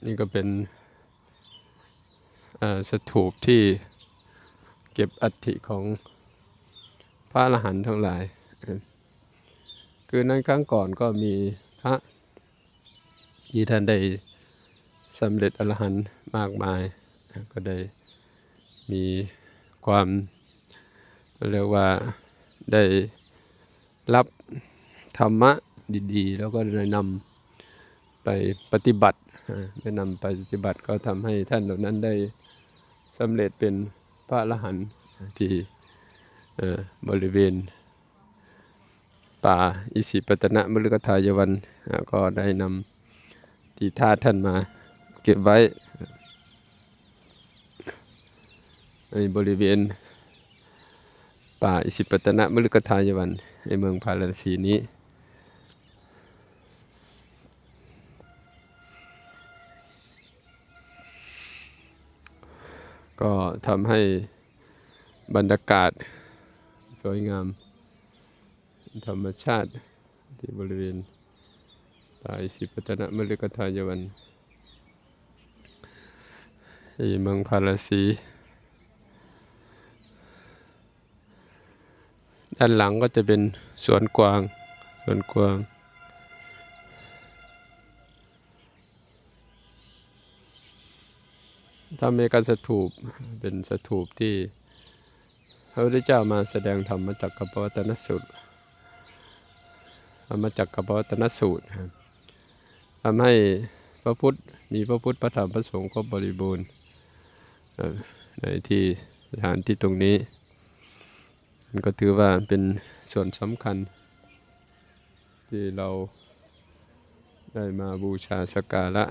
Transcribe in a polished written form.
นี่ก็เป็นสถูปที่เก็บอัฐิของพระอรหันต์ทั้งหลายคือนั้นครั้งก่อนก็มีพระที่ท่านได้สำเร็จอรหันต์มากมายก็ได้มีความเรียกว่าได้รับธรรมะดีๆแล้วก็ได้นำไปปฏิบัติได้นำไปปฏิบัติก็ทำให้ท่านเหล่านั้นได้สำเร็จเป็นพระอรหันต์ที่บริเวณป่าอิสิปตนมฤคทายวันก็ได้นำที่ธาตุท่านมาเก็บไว้ในบริเวณป่าอิสิปตนมฤคทายวันในเมืองพาราณสีนี้ก็ทำให้บรรยากาศสวยงามธรรมชาติที่บริเวณป่าอิสิปตนมฤคทายวันที่เมืองพาราณสีด้านหลังก็จะเป็นสวนกวางถ้ามีการสถูปเป็นสถูปที่พระพุทธเจ้ามาแสดงธรรมจักรปวัตตนสูตรทำให้พระพุทธมีพระพุทธพระธรรมพระสงฆ์ครบบริบูรณ์ในที่สถานที่ตรงนี้มันก็ถือว่าเป็นส่วนสำคัญที่เราได้มาบูชาสักการะ